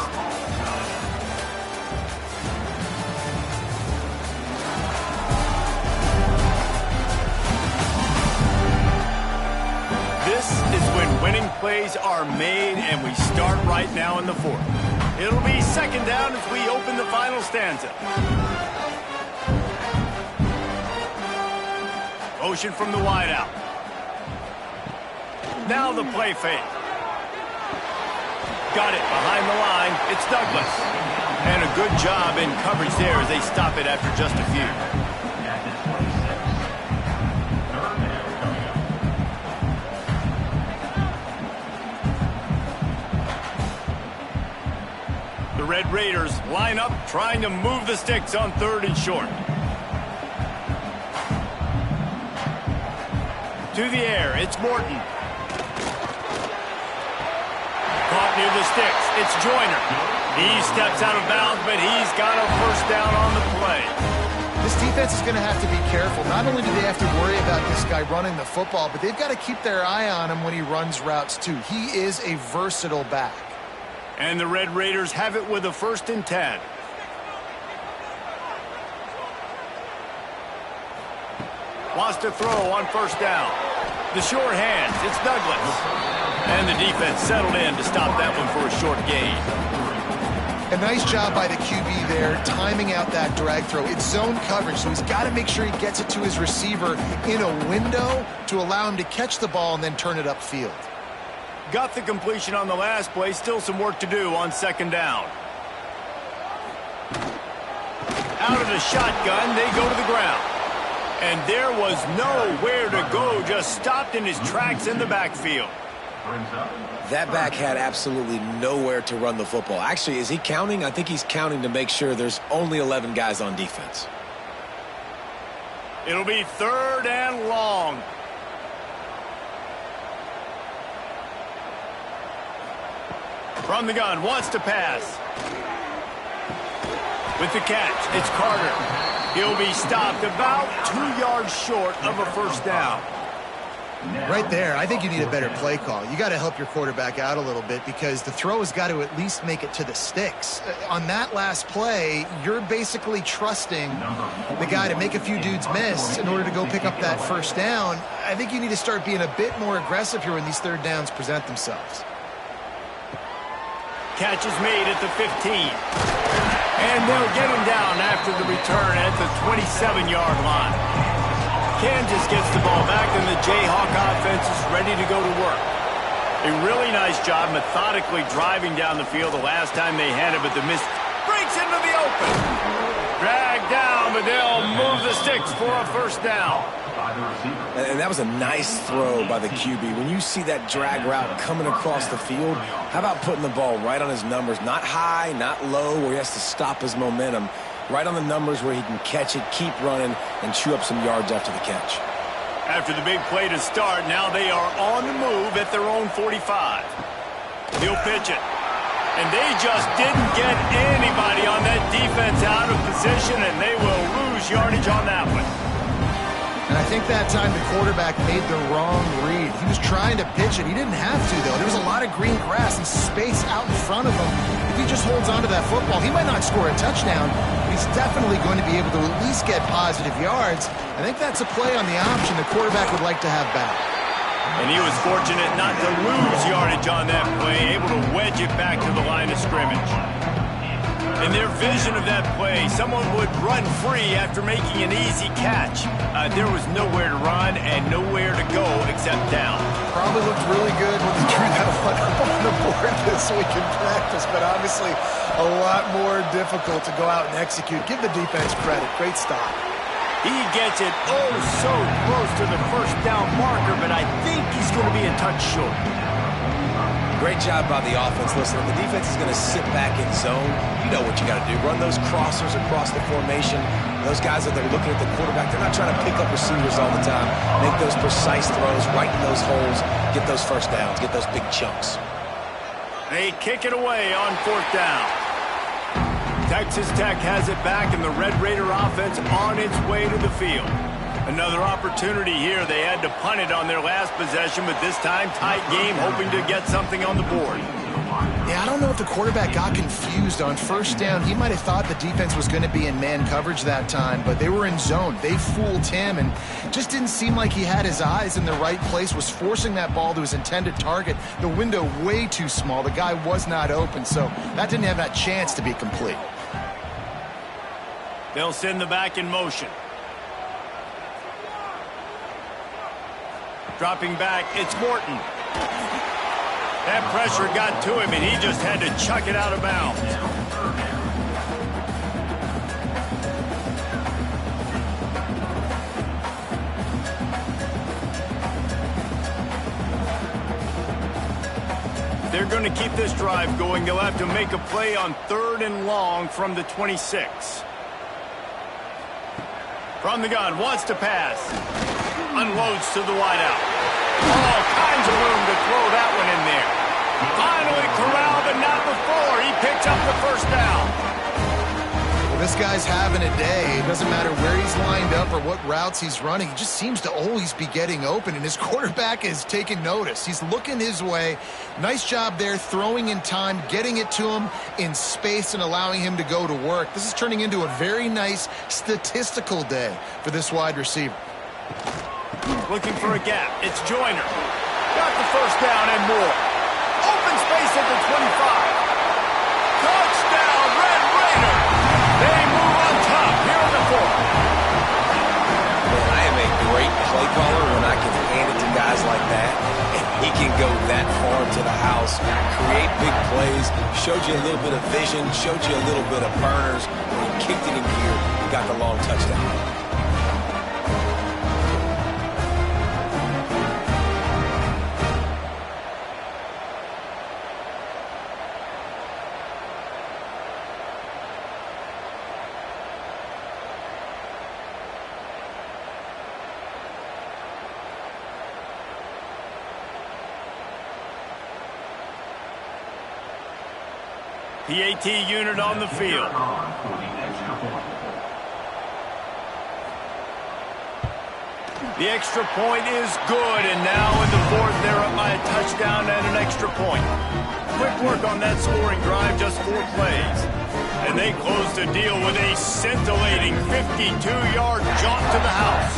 This is when winning plays are made, and we start right now in the fourth. It'll be second down as we open the final stanza. Motion from the wideout. Now the play fake. Got it behind the line. It's Douglas. And a good job in coverage there as they stop it after just a few. The Red Raiders line up trying to move the sticks on 3rd and short. To To the air, it's Morton. Caught near the sticks, it's Joyner. He steps out of bounds, but he's got a first down on the play. This defense is going to have to be careful. Not only do they have to worry about this guy running the football, but they've got to keep their eye on him when he runs routes too. He is a versatile back. And the Red Raiders have it with a 1st and 10. Wants to throw on first down. The short hands, it's Douglas. And the defense settled in to stop that one for a short gain. A nice job by the QB there, timing out that drag throw. It's zone coverage, so he's got to make sure he gets it to his receiver in a window to allow him to catch the ball and then turn it upfield. Got the completion on the last play, still some work to do on 2nd down. Out of the shotgun, they go to the ground. And there was nowhere to go, just stopped in his tracks in the backfield. That back had absolutely nowhere to run the football. Actually, is he counting? I think he's counting to make sure there's only 11 guys on defense. It'll be 3rd and long. From the gun, wants to pass. With the catch, it's Carter. He'll be stopped about 2 yards short of a first down. Right there, I think you need a better play call. You got to help your quarterback out a little bit because the throw has got to at least make it to the sticks. On that last play, you're basically trusting the guy to make a few dudes miss in order to go pick up that first down. I think you need to start being a bit more aggressive here when these 3rd downs present themselves. Catch is made at the 15. And they'll get him down after the return at the 27-yard line. Kansas gets the ball back, and the Jayhawk offense is ready to go to work. A really nice job methodically driving down the field the last time they had it, but the miss breaks into the open. Dragged down, but they'll move the sticks for a first down. And that was a nice throw by the QB. When you see that drag route coming across the field, how about putting the ball right on his numbers? Not high, not low, where he has to stop his momentum. Right on the numbers where he can catch it, keep running, and chew up some yards after the catch. After the big play to start, now they are on the move at their own 45. He'll pitch it. And they just didn't get anybody on that defense out of position, and they will lose yardage on that one. And I think that time the quarterback made the wrong read. He was trying to pitch it. He didn't have to, though. There was a lot of green grass and space out in front of him. If he just holds on to that football, he might not score a touchdown, but he's definitely going to be able to at least get positive yards. I think that's a play on the option the quarterback would like to have back. And he was fortunate not to lose yardage on that play, able to wedge it back to the line of scrimmage. In their vision of that play, someone would run free after making an easy catch. There was nowhere to run and nowhere to go except down. Probably looked really good when they drew that one up on the board this week in practice, but obviously a lot more difficult to go out and execute. Give the defense credit. Great stop. He gets it oh so close to the first down marker, but I think he's going to be a touch short. Great job by the offense. Listen, if the defense is going to sit back in zone, you know what you got to do. Run those crossers across the formation. Those guys that they're looking at the quarterback, they're not trying to pick up receivers all the time. Make those precise throws, right in those holes, get those first downs, get those big chunks. They kick it away on 4th down. Texas Tech has it back, and the Red Raider offense on its way to the field. Another opportunity here. They had to punt it on their last possession, but this time tight game, hoping to get something on the board. Yeah, I don't know if the quarterback got confused on first down. He might have thought the defense was going to be in man coverage that time, but they were in zone. They fooled him, and just didn't seem like he had his eyes in the right place, was forcing that ball to his intended target. The window way too small. The guy was not open, so that didn't have that chance to be complete. They'll send the back in motion. Dropping back, it's Morton. That pressure got to him, and he just had to chuck it out of bounds. They're going to keep this drive going. They'll have to make a play on 3rd and long from the 26. From the gun, wants to pass. Unloads to the wideout. All kinds of room to throw that one in there. Finally corralled, but not before. He picks up the first down. Well, this guy's having a day. It doesn't matter where he's lined up or what routes he's running. He just seems to always be getting open, and his quarterback is taking notice. He's looking his way. Nice job there, throwing in time, getting it to him in space and allowing him to go to work. This is turning into a very nice statistical day for this wide receiver. Looking for a gap. It's Joyner. Got the first down and more. Open space at the 25. Touchdown, Red Raiders. They move on top here in the fourth. Man, I am a great play caller when I can hand it to guys like that. And he can go that far to the house, create big plays, showed you a little bit of vision, showed you a little bit of burners. When he kicked it in here, he got the long touchdown. The AT unit on the field. The extra point is good, and now in the fourth, they're up by a touchdown and an extra point. Quick work on that scoring drive, just 4 plays. And they close the deal with a scintillating 52-yard jaunt to the house.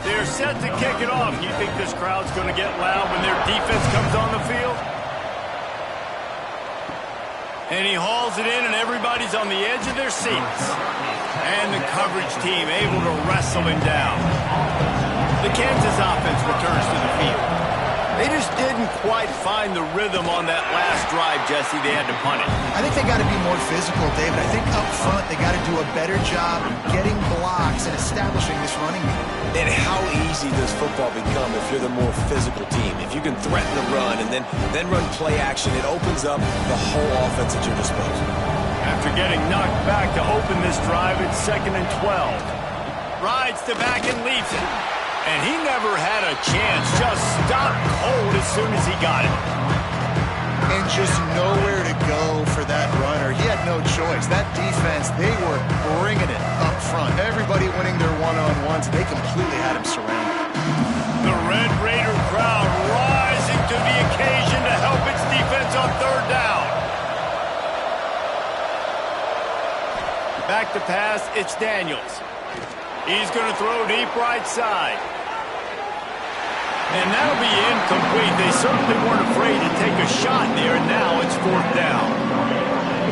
They're set to kick it off. You think this crowd's going to get loud when their defense comes on the field? And he hauls it in, and everybody's on the edge of their seats. And the coverage team able to wrestle him down. The Kansas offense returns to the field. They just didn't quite find the rhythm on that last drive, Jesse. They had to punt it. I think they got to be more physical, David. I think up front they got to do a better job getting blocks and establishing this running game. And how easy does football become if you're the more physical team? If you can threaten the run and then run play action, it opens up the whole offense at your disposal. After getting knocked back to open this drive, it's 2nd and 12. Rides to back and leaves it. And he never had a chance. Just stopped cold as soon as he got it. And just nowhere to go for that runner. He had no choice. That defense, they were bringing it up front. Everybody winning their one-on-ones. They completely had him surrounded. The Red Raider crowd rising to the occasion to help its defense on 3rd down. Back to pass, it's Daniels. He's going to throw deep right side. And that'll be incomplete. They certainly weren't afraid to take a shot there, and now it's 4th down.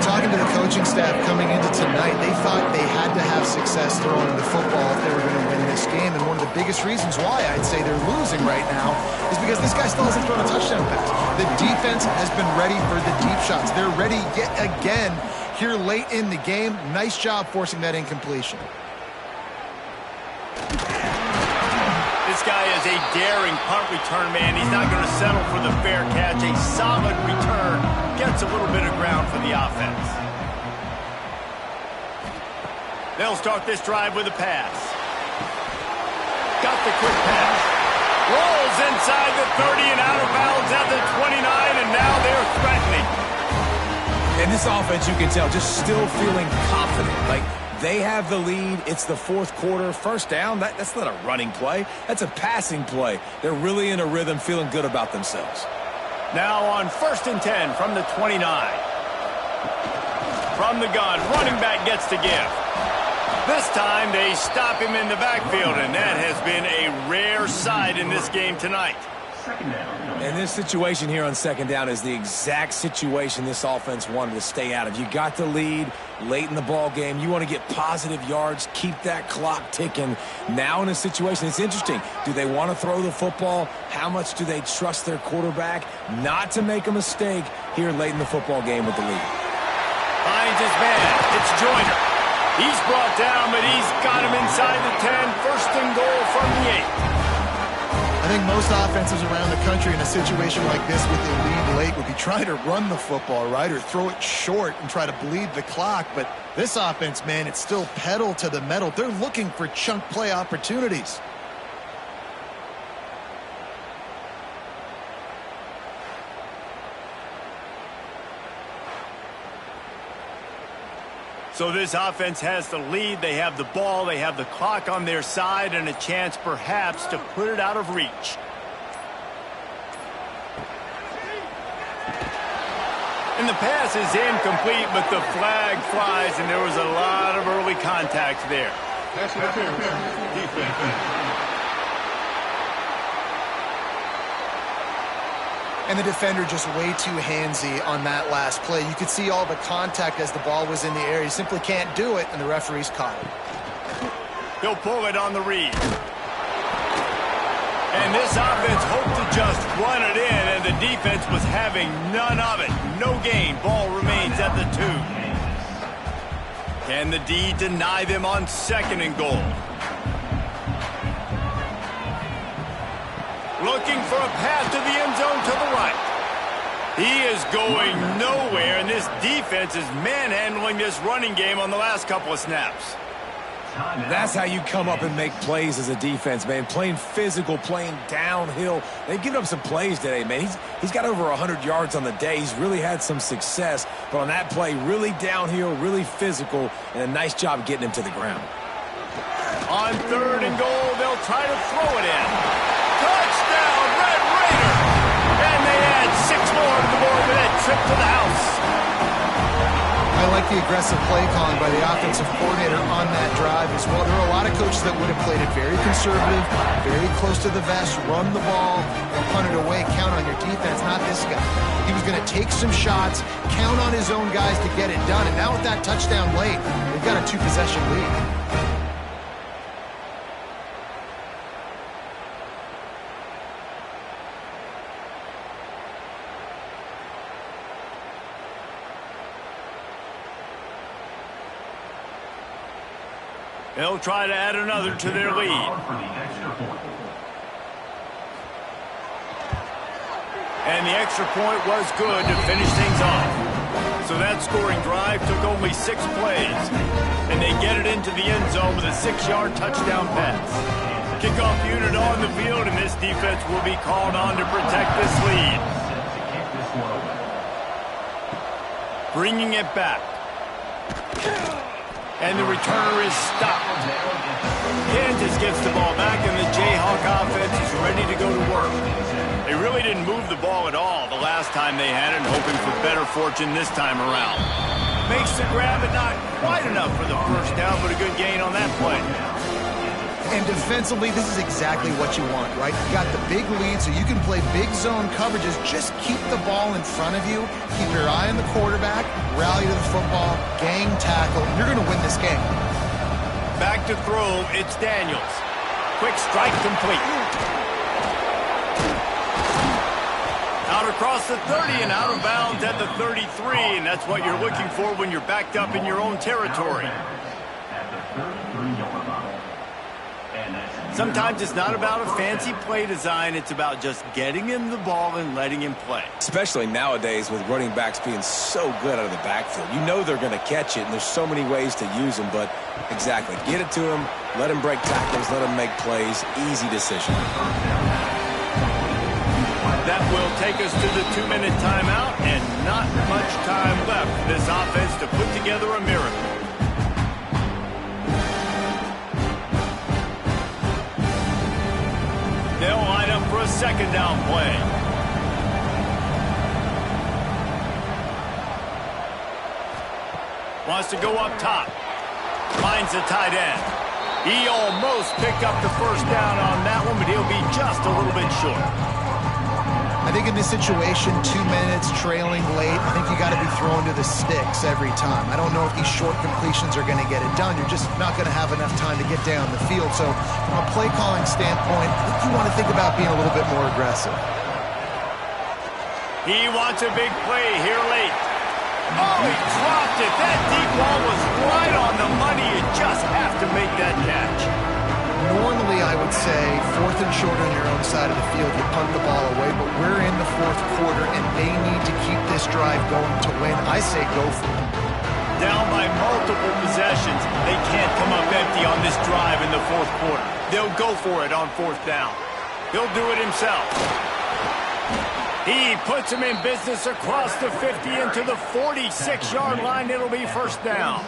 Talking to the coaching staff coming into tonight, they thought they had to have success throwing the football if they were going to win this game. And one of the biggest reasons why I'd say they're losing right now is because this guy still hasn't thrown a touchdown pass. The defense has been ready for the deep shots. They're ready yet again here late in the game. Nice job forcing that incompletion. This guy is a daring punt return man. He's not going to settle for the fair catch. A solid return gets a little bit of ground for the offense. They'll start this drive with a pass. Got the quick pass. Rolls inside the 30 and out of bounds at the 29, and now they're threatening. And this offense, you can tell, just still feeling confident. Like, they have the lead. It's the 4th quarter. 1st down, that's not a running play. That's a passing play. They're really in a rhythm, feeling good about themselves. Now on 1st and 10 from the 29. From the gun, running back gets to give. This time they stop him in the backfield, and that has been a rare sight in this game tonight. And this situation here on 2nd down is the exact situation this offense wanted to stay out of. You got the lead late in the ball game. You want to get positive yards, keep that clock ticking. Now in a situation, it's interesting. Do they want to throw the football? How much do they trust their quarterback not to make a mistake here late in the football game with the lead? Finds his man. It's Joyner. He's brought down, but he's got him inside the 10. 1st and goal from the 8. I think most offenses around the country in a situation like this with the lead late would be trying to run the football, right, or throw it short and try to bleed the clock. But this offense, man, it's still pedal to the metal. They're looking for chunk play opportunities. So this offense has the lead. They have the ball. They have the clock on their side and a chance perhaps to put it out of reach. And the pass is incomplete, but the flag flies, and there was a lot of early contact there. Pass interference. Defense. And the defender just way too handsy on that last play. You could see all the contact as the ball was in the air. He simply can't do it, and the referee's caught it. He'll pull it on the read. And this offense hoped to just run it in, and the defense was having none of it. No gain. Ball remains at the 2. Can the D deny them on 2nd and goal? Looking for a pass to the end zone to the right. He is going nowhere, and this defense is manhandling this running game on the last couple of snaps. That's how you come up and make plays as a defense, man. Playing physical, playing downhill. They've given up some plays today, man. He's got over 100 yards on the day. He's really had some success. But on that play, really downhill, really physical, and a nice job getting him to the ground. On 3rd and goal, they'll try to throw it in. Touchdown, Red Raiders! And they add 6 more to the board with that trip to the house. I like the aggressive play calling by the offensive coordinator on that drive as well. There are a lot of coaches that would have played it very conservative, very close to the vest, run the ball, and punt it away, count on your defense. Not this guy. He was going to take some shots, count on his own guys to get it done. And now with that touchdown late, they've got a 2-possession lead. They'll try to add another to their lead. And the extra point was good to finish things off. So that scoring drive took only 6 plays. And they get it into the end zone with a 6-yard touchdown pass. Kickoff unit on the field, and this defense will be called on to protect this lead. Bringing it back. And the returner is stopped. Kansas gets the ball back, and the Jayhawk offense is ready to go to work. They really didn't move the ball at all the last time they had it, hoping for better fortune this time around. Makes the grab, but not quite enough for the first down, but a good gain on that play. And defensively, this is exactly what you want, right? You got the big lead, so you can play big zone coverages. Just keep the ball in front of you. Keep your eye on the quarterback. Rally to the football. Gang tackle. You're going to win this game. Back to throw. It's Daniels. Quick strike complete. Out across the 30 and out of bounds at the 33. And that's what you're looking for when you're backed up in your own territory. Sometimes it's not about a fancy play design. It's about just getting him the ball and letting him play. Especially nowadays with running backs being so good out of the backfield. You know they're going to catch it, and there's so many ways to use them. But exactly, get it to him, let him break tackles, let him make plays. Easy decision. That will take us to the 2-minute timeout, and not much time left for this offense to put together a miracle. They'll line up for a 2nd down play. Wants to go up top. Finds the tight end. He almost picked up the first down on that one, but he'll be just a little bit short. I think in this situation, 2 minutes, trailing late, I think you got to be thrown to the sticks every time. I don't know if these short completions are going to get it done. You're just not going to have enough time to get down the field. So from a play calling standpoint, I think you want to think about being a little bit more aggressive. He wants a big play here late. Oh, he dropped it. That deep ball was right on the money. You just have to make that catch. Normally, I would say 4th and short on your own side of the field, you punt the ball away, but we're in the 4th quarter, and they need to keep this drive going to win. I say go for it. Down by multiple possessions, they can't come up empty on this drive in the 4th quarter. They'll go for it on 4th down. He'll do it himself. He puts him in business across the 50 into the 46-yard line. It'll be first down.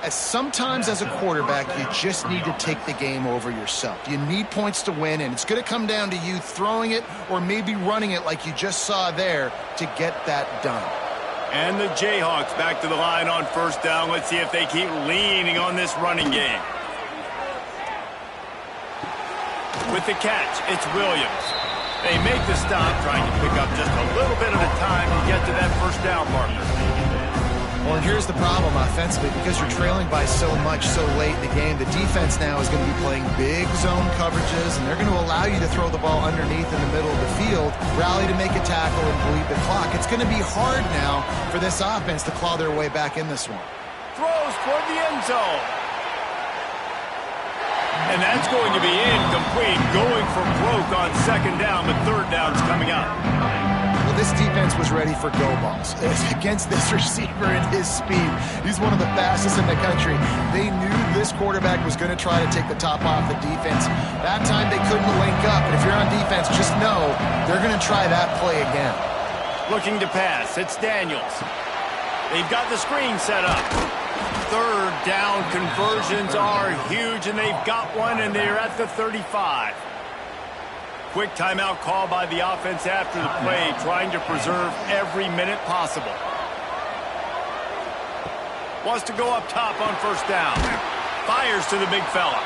Sometimes as a quarterback, you just need to take the game over yourself. You need points to win, and it's going to come down to you throwing it or maybe running it like you just saw there to get that done. And the Jayhawks back to the line on first down. Let's see if they keep leaning on this running game. With the catch, it's Williams. They make the stop, trying to pick up just a little bit at a time to get to that first down marker. Well, and here's the problem offensively. Because you're trailing by so much so late in the game, the defense now is going to be playing big zone coverages, and they're going to allow you to throw the ball underneath in the middle of the field, rally to make a tackle, and bleed the clock. It's going to be hard now for this offense to claw their way back in this one. Throws toward the end zone. And that's going to be incomplete, going for broke on second down, but third down's coming up. This defense was ready for go balls. Against this receiver and his speed, he's one of the fastest in the country. They knew this quarterback was going to try to take the top off the defense. That time they couldn't link up, and if you're on defense, just know they're going to try that play again. Looking to pass, it's Daniels. They've got the screen set up. Third down conversions are huge, and they've got one, and they're at the 35. Quick timeout call by the offense after the play, trying to preserve every minute possible. Wants to go up top on first down. Fires to the big fella.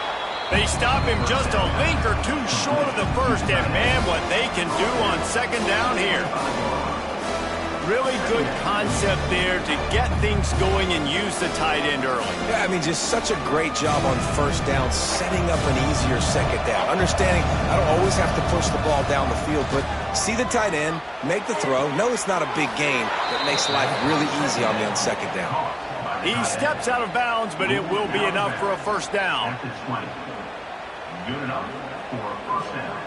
They stop him just a link or two short of the first, and man, what they can do on second down here. Really good concept there to get things going and use the tight end early. Yeah, I mean, just such a great job on first down, setting up an easier second down. Understanding I don't always have to push the ball down the field, but see the tight end, make the throw. No, it's not a big gain, but makes life really easy on me on second down. He steps out of bounds, but it will be enough for a first down. Good enough for a first down.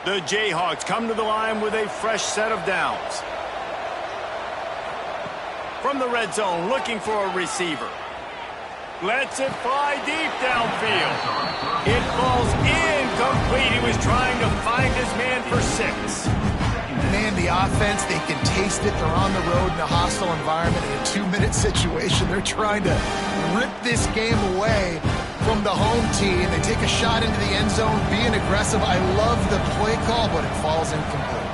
The Jayhawks come to the line with a fresh set of downs. From the red zone, looking for a receiver. Lets it fly deep downfield. It falls incomplete. He was trying to find his man for 6. Man, the offense, they can taste it. They're on the road in a hostile environment in a 2-minute situation. They're trying to rip this game away from the home team. They take a shot into the end zone, being aggressive. I love the play call, but it falls incomplete.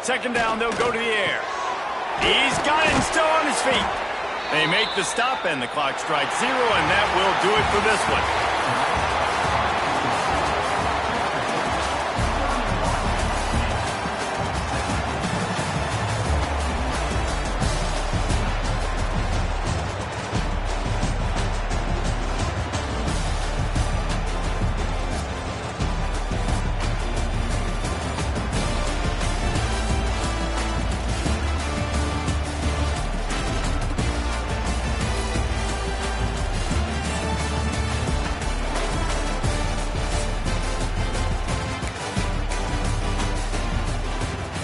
Second down, they'll go to the air. He's got it and still on his feet. They make the stop, and the clock strikes 0, and that will do it for this one.